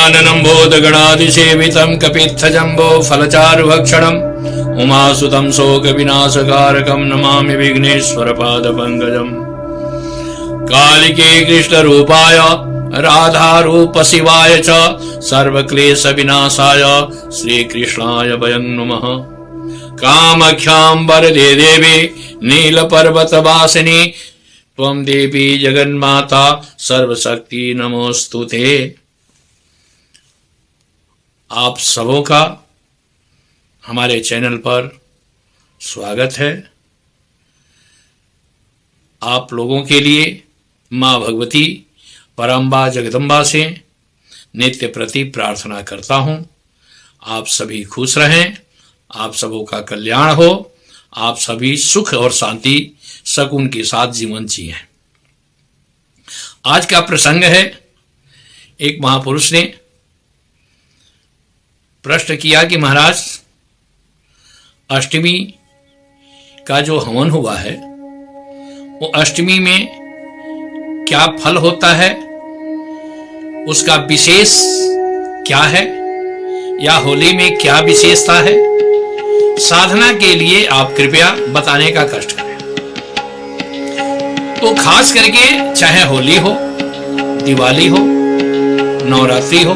गजाननं भूतगणाधिसेवितं कपित्थजम्बो फलचारुभक्षणम् उमासुतं शोकविनाशकारकं नमामि विघ्नेश्वरपादपङ्कजम्। कालिके कृष्णरूपाय राधारूप शिवाय च सर्वक्लेशविनाशाय श्रीकृष्णाय वयं नमः। कामाख्यां वरदे देवी नीलपर्वतवासिनी त्वं देवी जगन्माता सर्वशक्ति नमोस्तुते। आप सबों का हमारे चैनल पर स्वागत है। आप लोगों के लिए माँ भगवती परम्बा जगदम्बा से नित्य प्रति प्रार्थना करता हूँ। आप सभी खुश रहें, आप सबों का कल्याण हो, आप सभी सुख और शांति सुकून के साथ जीवन जिएं। आज का प्रसंग है, एक महापुरुष ने प्रश्न किया कि महाराज, अष्टमी का जो हवन हुआ है वो अष्टमी में क्या फल होता है, उसका विशेष क्या है, या होली में क्या विशेषता है, साधना के लिए आप कृपया बताने का कष्ट करें। तो खास करके चाहे होली हो, दिवाली हो, नवरात्रि हो,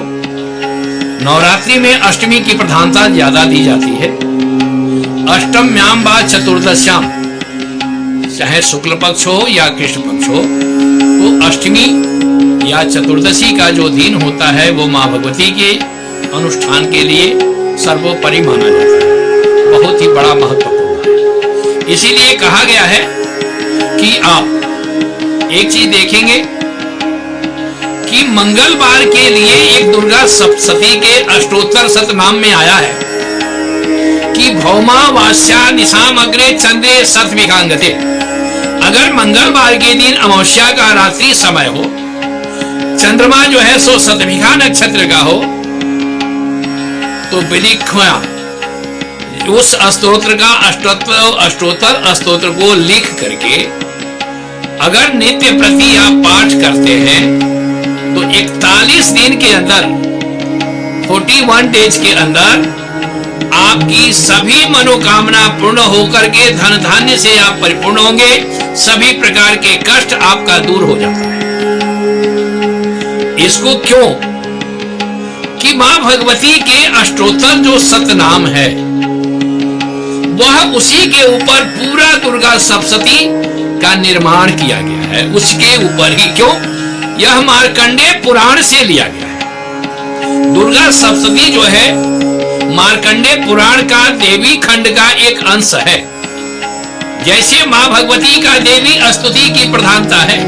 नवरात्रि में अष्टमी की प्रधानता ज्यादा दी जाती है। अष्टम्याम व चतुर्दश्याम, चाहे शुक्ल पक्ष हो या कृष्ण पक्ष हो, तो अष्टमी या चतुर्दशी का जो दिन होता है वो माँ भगवती के अनुष्ठान के लिए सर्वोपरि माना जाता है, बहुत ही बड़ा महत्वपूर्ण है। इसीलिए कहा गया है कि आप एक चीज देखेंगे कि मंगलवार के लिए एक दुर्गा सप्तशती के अष्टोत्तर शतनाम में आया है कि भौमा वास्या निशाम अग्रे चंद्रे शतविकांगते। अगर मंगलवार के दिन अमावस्या का रात्रि समय हो, चंद्रमा जो है सो शतभिखा नक्षत्र का हो, तो बिलिखा उस स्तोत्र का अष्टोत्तर स्तोत्र को लिख करके अगर नित्य प्रति आप पाठ करते हैं तो 41 दिन के अंदर, 41 डेज के अंदर आपकी सभी मनोकामना पूर्ण होकर के धन धान्य से आप परिपूर्ण होंगे। सभी प्रकार के कष्ट आपका दूर हो जाता है। इसको क्यों? कि मां भगवती के अष्टोत्तर जो सतनाम है वह उसी के ऊपर पूरा दुर्गा सप्तशती का निर्माण किया गया है, उसके ऊपर ही। क्यों? यह मार्कंडेय पुराण से लिया गया है। दुर्गा सप्तशती जो है मार्कंडेय पुराण का देवी खंड का एक अंश है। जैसे मां भगवती का देवी स्तुति की प्रधानता है,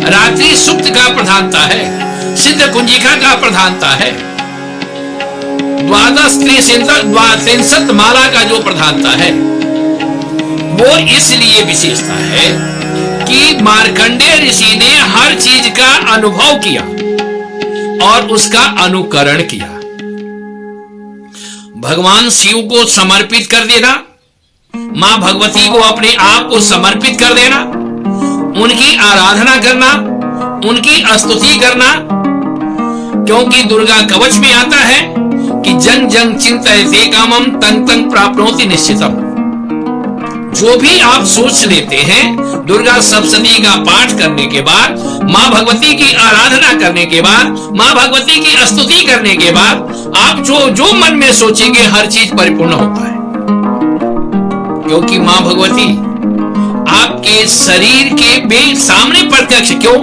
रात्रि सूक्त का प्रधानता है, सिद्ध कुंजिका का प्रधानता है, द्वादश त्रिशत माला का जो प्रधानता है, वो इसलिए विशेषता है कि मार्कंडेय ऋषि ने हर चीज का अनुभव किया और उसका अनुकरण किया। भगवान शिव को समर्पित कर देना, मां भगवती को अपने आप को समर्पित कर देना, उनकी आराधना करना, उनकी स्तुति करना। क्योंकि दुर्गा कवच में आता है कि जन जन चिंतयते कामम तंग तंग प्राप्नोति निश्चितम। जो भी आप सोच लेते हैं, दुर्गा सप्तशती का पाठ करने के बाद, मां भगवती की आराधना करने के बाद, मां भगवती की स्तुति करने के बाद, आप जो मन में सोचेंगे हर चीज परिपूर्ण होता है। क्योंकि मां भगवती आपके शरीर के सामने प्रत्यक्ष, क्यों?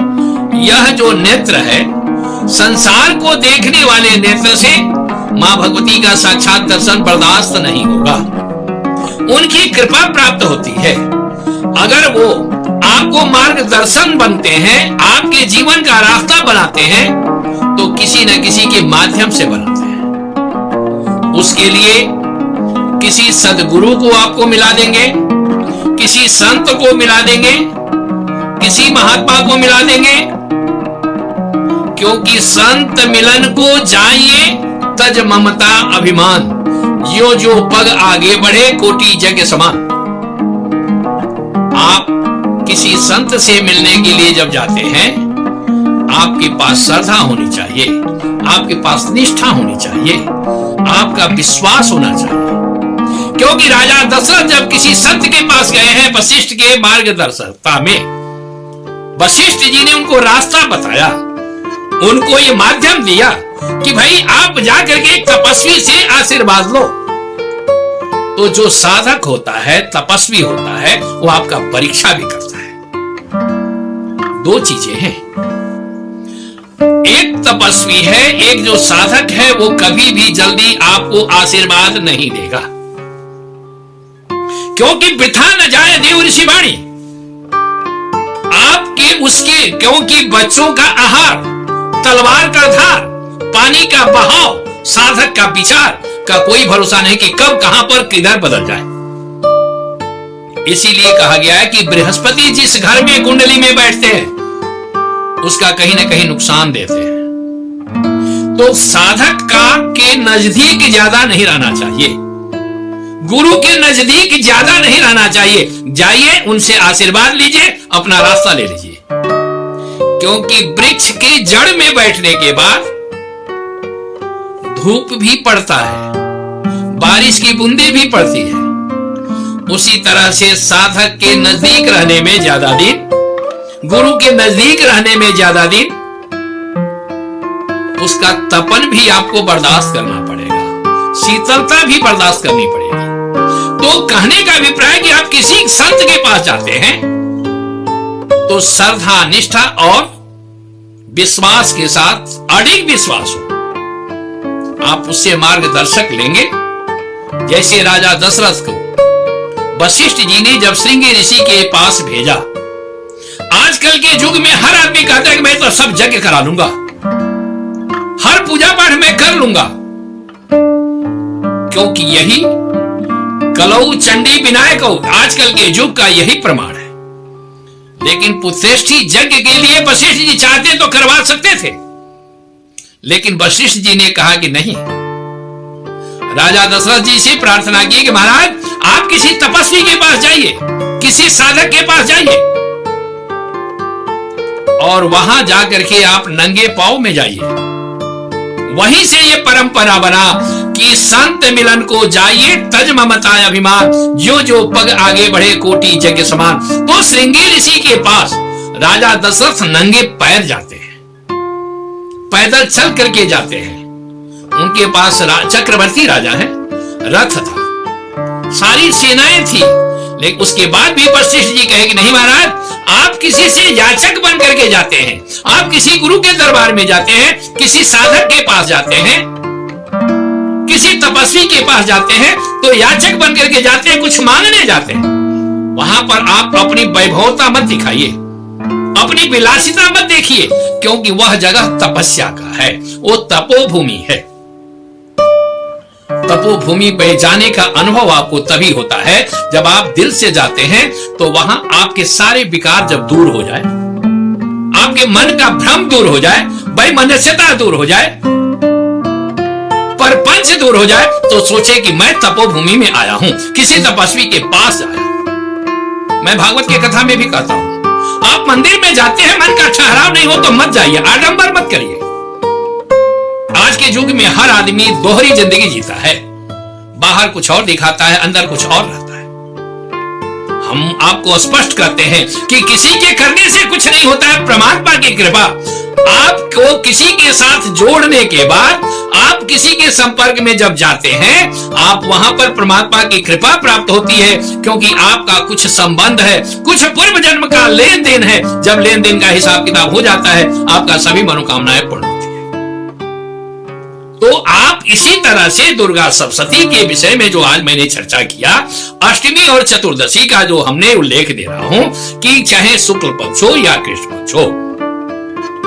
यह जो नेत्र है, संसार को देखने वाले नेत्र से मां भगवती का साक्षात दर्शन बर्दाश्त नहीं होगा। उनकी कृपा प्राप्त होती है। अगर वो आपको मार्गदर्शन बनते हैं, आपके जीवन का रास्ता बनाते हैं, तो किसी न किसी के माध्यम से बनाते हैं। उसके लिए किसी सदगुरु को आपको मिला देंगे, किसी संत को मिला देंगे, किसी महात्मा को मिला देंगे। क्योंकि संत मिलन को जाइए तज ममता अभिमान, यो जो पग आगे बढ़े कोटि जग समान। आप किसी संत से मिलने के लिए जब जाते हैं, आपके पास श्रद्धा होनी चाहिए, आपके पास निष्ठा होनी चाहिए, आपका विश्वास होना चाहिए। क्योंकि राजा दशरथ जब किसी संत के पास गए हैं वशिष्ठ के मार्गदर्शकता में, वशिष्ठ जी ने उनको रास्ता बताया, उनको ये माध्यम दिया कि भाई आप जाकर के एक तपस्वी से आशीर्वाद लो। तो जो साधक होता है, तपस्वी होता है, वो आपका परीक्षा भी करता है। दो चीजें हैं, एक तपस्वी है, एक जो साधक है, वो कभी भी जल्दी आपको आशीर्वाद नहीं देगा, क्योंकि वृथा न जाए देव ऋषि वाणी। आपके उसके, क्योंकि बच्चों का आहार, तलवार का धार, पानी का बहाव, साधक का विचार का कोई भरोसा नहीं कि कब कहां पर किधर बदल जाए। इसीलिए कहा गया है कि बृहस्पति जिस घर में कुंडली में बैठते हैं उसका कहीं ना कहीं नुकसान देते हैं। तो साधक का के नजदीक ज्यादा नहीं रहना चाहिए, गुरु के नजदीक ज्यादा नहीं रहना चाहिए। जाइए, उनसे आशीर्वाद लीजिए, अपना रास्ता ले लीजिए। क्योंकि वृक्ष की जड़ में बैठने के बाद धूप भी पड़ता है, बारिश की बूंदें भी पड़ती है। उसी तरह से साधक के नजदीक रहने में ज्यादा दिन, गुरु के नजदीक रहने में ज्यादा दिन, उसका तपन भी आपको बर्दाश्त करना पड़ेगा, शीतलता भी बर्दाश्त करनी पड़ेगी। तो कहने का अभिप्राय कि आप किसी संत के पास जाते हैं तो श्रद्धा, निष्ठा और विश्वास के साथ, अडिग विश्वास हो, आप उससे मार्गदर्शक लेंगे। जैसे राजा दशरथ को वशिष्ठ जी ने जब श्रृंगी ऋषि के पास भेजा, आजकल के युग में हर आदमी कहता है कि मैं तो सब यज्ञ करा लूंगा, हर पूजा पाठ मैं कर लूंगा, क्योंकि यही कलौ चंडी विनायक आजकल के युग का यही प्रमाण है। लेकिन पुत्रेष्ठी यज्ञ के लिए वशिष्ठ जी चाहते तो करवा सकते थे, लेकिन वशिष्ठ जी ने कहा कि नहीं। राजा दशरथ जी से प्रार्थना की कि महाराज आप किसी तपस्वी के पास जाइए, किसी साधक के पास जाइए, और वहां जाकर के आप नंगे पांव में जाइए। वहीं से ये परंपरा बना कि संत मिलन को जाइए तज ममता अभिमान, जो जो पग आगे बढ़े कोटि जग समान। तो श्रृंगी ऋषि के पास राजा दशरथ नंगे पैर जाते हैं, पैदल चल करके जाते हैं। उनके पास चक्रवर्ती राजा है, रथ था, सारी सेनाएं थी, लेकिन उसके बाद भी वशिष्ठ जी कहे कि नहीं महाराज, आप किसी से याचक बन करके जाते हैं, आप किसी गुरु के दरबार में जाते हैं, किसी साधक के पास जाते हैं, किसी तपस्वी के पास जाते हैं, तो याचक बन करके जाते हैं, कुछ मांगने जाते हैं। वहां पर आप अपनी वैभवता मत दिखाइए, अपनी विलासिता मत देखिए, क्योंकि वह जगह तपस्या का है, वो तपोभूमि है। तपोभूमि पे जाने का अनुभव आपको तभी होता है जब आप दिल से जाते हैं। तो वहां आपके सारे विकार जब दूर हो जाए, आपके मन का भ्रम दूर हो जाए, वैमनस्यता दूर हो जाए, परपंच दूर हो जाए, तो सोचे कि मैं तपोभूमि में आया हूं, किसी तपस्वी के पास आया हूं। मैं भागवत की कथा में भी कहता हूं, आप मंदिर में जाते हैं, मन का ठहराव नहीं हो तो मत जाइए, आडंबर मत करिए। आज के युग में हर आदमी दोहरी जिंदगी जीता है, बाहर कुछ और दिखाता है, अंदर कुछ और रहता है। हम आपको स्पष्ट करते हैं कि किसी के करने से कुछ नहीं होता है, परमात्मा की कृपा आपको किसी के साथ जोड़ने के बाद, आप किसी के संपर्क में जब जाते हैं, आप वहां पर परमात्मा की कृपा प्राप्त होती है, क्योंकि आपका कुछ संबंध है, कुछ पूर्व जन्म का लेन देन है। जब लेन देन का हिसाब किताब हो जाता है, आपका सभी मनोकामनाएं पूर्ण होती है। तो आप इसी तरह से दुर्गा सप्तशती के विषय में जो आज मैंने चर्चा किया, अष्टमी और चतुर्दशी का जो हमने उल्लेख दे रहा हूं कि चाहे शुक्ल पक्ष हो या कृष्ण पक्ष हो,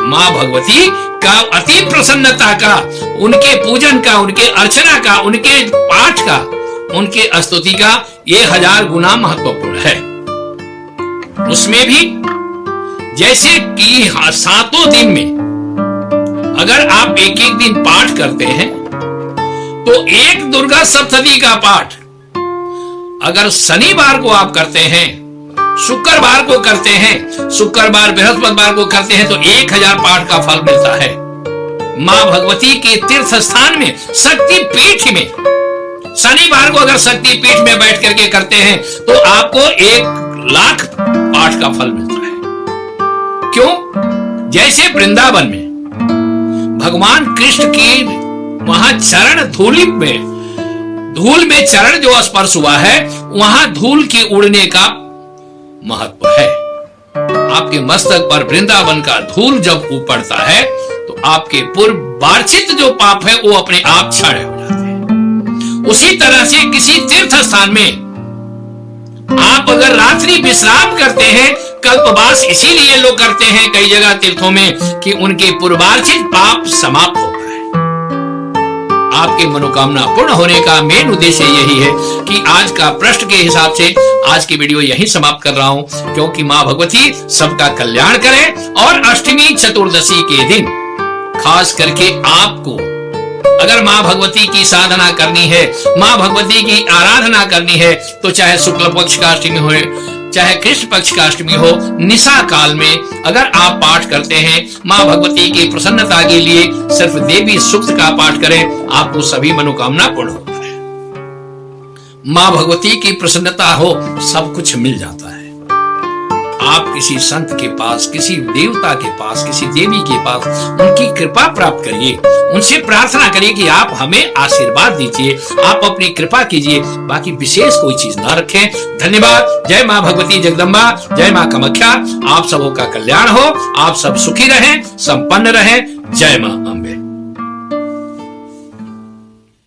मां भगवती का अति प्रसन्नता का, उनके पूजन का, उनके अर्चना का, उनके पाठ का, उनके स्तुति का ये 1000 गुना महत्वपूर्ण है। उसमें भी जैसे कि सातों दिन में अगर आप एक एक दिन पाठ करते हैं, तो एक दुर्गा सप्तशती का पाठ अगर शनिवार को आप करते हैं, शुक्रवार को करते हैं, शुक्रवार बृहस्पतिवार को करते हैं, तो 1000 पाठ का फल मिलता है। मां भगवती के तीर्थ स्थान में, शक्ति पीठ में, शनिवार को अगर शक्ति पीठ में बैठ करके करते हैं तो आपको 1,00,000 पाठ का फल मिलता है। क्यों? जैसे वृंदावन में भगवान कृष्ण की वहां चरण धूल में चरण जो स्पर्श हुआ है, वहां धूल के उड़ने का महत्व है। आपके मस्तक पर वृंदावन का धूल जब पड़ता है तो आपके पूर्व वार्षित जो पाप है वो अपने आप क्षय हो जाते हैं। उसी तरह से किसी तीर्थ स्थान में आप अगर रात्रि विश्राम करते हैं, कल्पवास इसीलिए लोग करते हैं कई जगह तीर्थों में कि उनके पूर्वार्जित पाप समाप्त होता है। आपकी मनोकामना पूर्ण होने का मेन उद्देश्य यही है कि आज का प्रश्न के हिसाब से आज की वीडियो यही समाप्त कर रहा हूं, क्योंकि मां भगवती सबका कल्याण करे। और अष्टमी चतुर्दशी के दिन खास करके आपको अगर मां भगवती की साधना करनी है, मां भगवती की आराधना करनी है, तो चाहे शुक्ल पक्ष का अष्टमी हो, चाहे कृष्ण पक्ष का अष्टमी हो, निशा काल में अगर आप पाठ करते हैं, मां भगवती की प्रसन्नता के लिए सिर्फ देवी सूक्त का पाठ करें, आपको सभी मनोकामना पूर्ण होता है। मां भगवती की प्रसन्नता हो, सब कुछ मिल जाता है। आप किसी संत के पास, किसी देवता के पास, किसी देवी के पास उनकी कृपा प्राप्त करिए, उनसे प्रार्थना करिए कि आप हमें आशीर्वाद दीजिए, आप अपनी कृपा कीजिए, बाकी विशेष कोई चीज ना रखें। धन्यवाद। जय मां भगवती जगदम्बा, जय मां कामाख्या। आप सबों का कल्याण हो, आप सब सुखी रहें, संपन्न रहें। जय मां अम्बे।